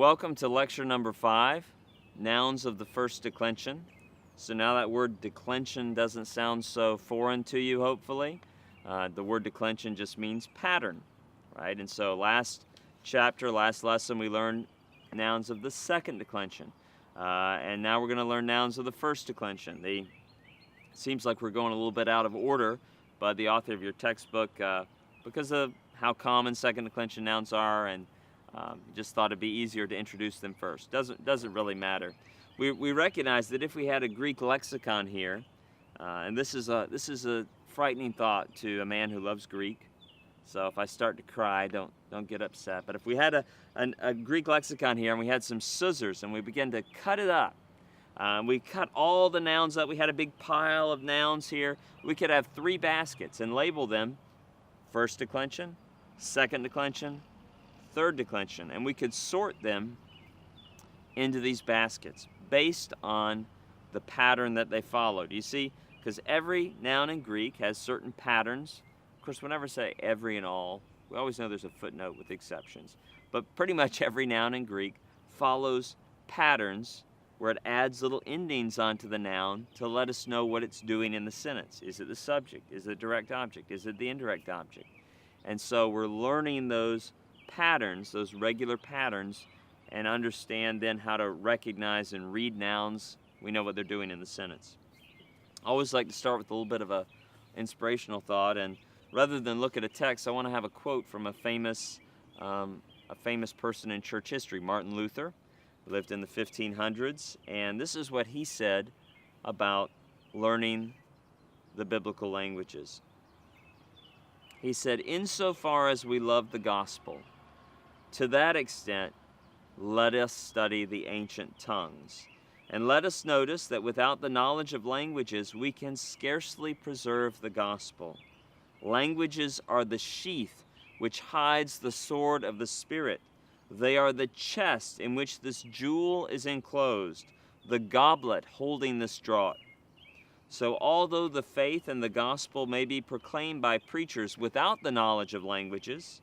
Welcome to lecture number 5, nouns of the first declension. So now that word declension doesn't sound so foreign to you, hopefully. The word declension just means pattern, right? And so last lesson, we learned nouns of the second declension. And now we're going to learn nouns of the first declension. Seems like we're going a little bit out of order by the author of your textbook because of how common second declension nouns are, and just thought it'd be easier to introduce them first. Doesn't really matter. We recognize that if we had a Greek lexicon here, and this is a frightening thought to a man who loves Greek. So if I start to cry, don't get upset. But if we had a Greek lexicon here and we had some scissors and we began to cut it up, we cut all the nouns up. We had a big pile of nouns here. We could have 3 baskets and label them first declension, second declension, third declension, and we could sort them into these baskets based on the pattern that they followed. You see, because every noun in Greek has certain patterns. Of course, we never say every and all. We always know there's a footnote with exceptions. But pretty much every noun in Greek follows patterns where it adds little endings onto the noun to let us know what it's doing in the sentence. Is it the subject? Is it the direct object? Is it the indirect object? And so we're learning those patterns, those regular patterns, and understand then how to recognize and read nouns. We know what they're doing in the sentence. I always like to start with a little bit of a inspirational thought, and rather than look at a text, I want to have a quote from a famous person in church history, Martin Luther. He lived in the 1500s, and this is what he said about learning the biblical languages. He said, "Insofar as we love the gospel, to that extent, let us study the ancient tongues. And let us notice that without the knowledge of languages, we can scarcely preserve the gospel. Languages are the sheath which hides the sword of the Spirit. They are the chest in which this jewel is enclosed, the goblet holding this draught. So although the faith and the gospel may be proclaimed by preachers without the knowledge of languages,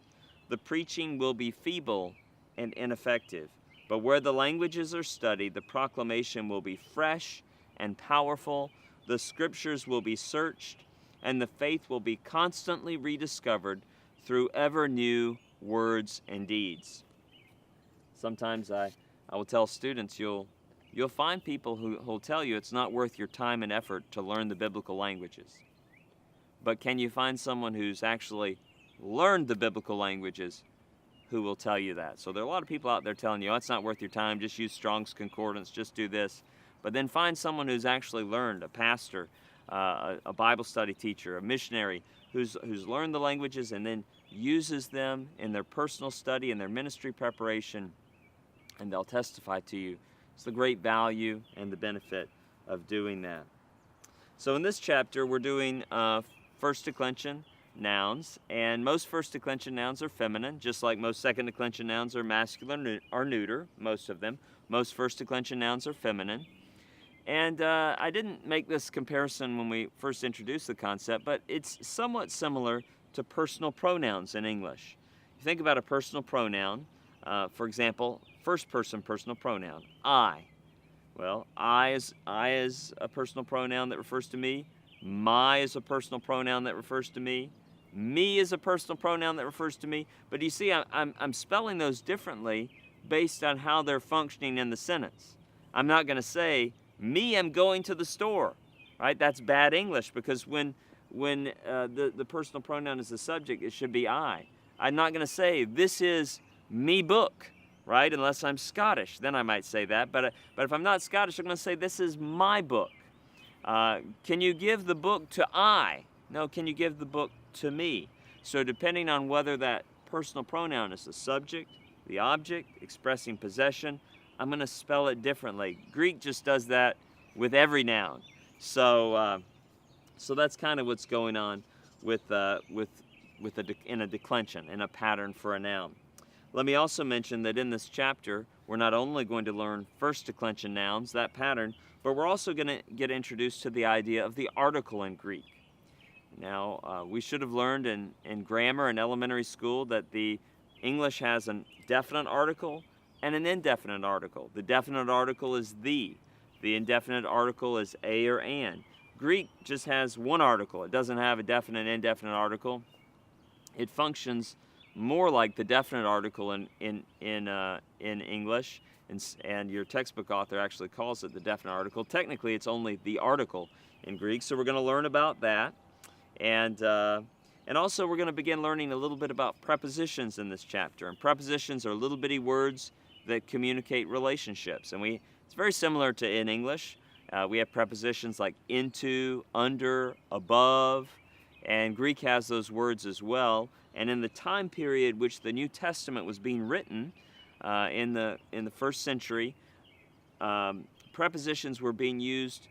the preaching will be feeble and ineffective. But where the languages are studied, the proclamation will be fresh and powerful, the scriptures will be searched, and the faith will be constantly rediscovered through ever new words and deeds." Sometimes I will tell students, you'll find people who'll tell you it's not worth your time and effort to learn the biblical languages. But can you find someone who's actually learned the biblical languages who will tell you that? So there are a lot of people out there telling you, oh, it's not worth your time, just use Strong's Concordance, just do this. But then find someone who's actually learned, a pastor, a Bible study teacher, a missionary, who's learned the languages and then uses them in their personal study and their ministry preparation, and they'll testify to you. It's the great value and the benefit of doing that. So in this chapter, we're doing first declension nouns, and most first declension nouns are feminine, just like most second declension nouns are masculine or neuter, most of them. Most first declension nouns are feminine. And I didn't make this comparison when we first introduced the concept, but it's somewhat similar to personal pronouns in English. You think about a personal pronoun, for example, first person personal pronoun, I. Well, I is a personal pronoun that refers to me. My is a personal pronoun that refers to me. Me is a personal pronoun that refers to me. But you see, I'm spelling those differently based on how they're functioning in the sentence. I'm not going to say, me am going to the store, right? That's bad English, because when the personal pronoun is the subject, it should be I. I'm not going to say, this is me book, right? Unless I'm Scottish, then I might say that. But if I'm not Scottish, I'm going to say, this is my book. Can you give the book to I? No, can you give the book to me? So depending on whether that personal pronoun is the subject, the object, expressing possession, I'm going to spell it differently. Greek just does that with every noun. So that's kind of what's going on in a declension, in a pattern for a noun. Let me also mention that in this chapter, we're not only going to learn first declension nouns, that pattern, but we're also going to get introduced to the idea of the article in Greek. Now, we should have learned in grammar in elementary school that the English has a definite article and an indefinite article. The definite article is the. The indefinite article is a or an. Greek just has one article. It doesn't have a definite, indefinite article. It functions more like the definite article in English, and your textbook author actually calls it the definite article. Technically, it's only the article in Greek, so we're going to learn about that. And also we're going to begin learning a little bit about prepositions in this chapter. And prepositions are little bitty words that communicate relationships. And it's very similar to in English. We have prepositions like into, under, above, and Greek has those words as well. And in the time period which the New Testament was being written, in the first century, prepositions were being used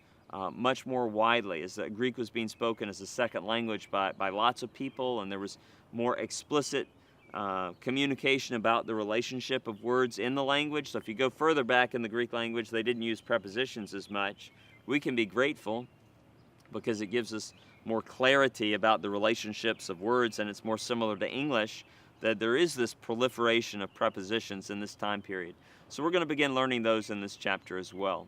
much more widely, as Greek was being spoken as a second language by lots of people, and there was more explicit communication about the relationship of words in the language. So if you go further back in the Greek language, they didn't use prepositions as much. We can be grateful because it gives us more clarity about the relationships of words, and it's more similar to English, that there is this proliferation of prepositions in this time period. So we're going to begin learning those in this chapter as well.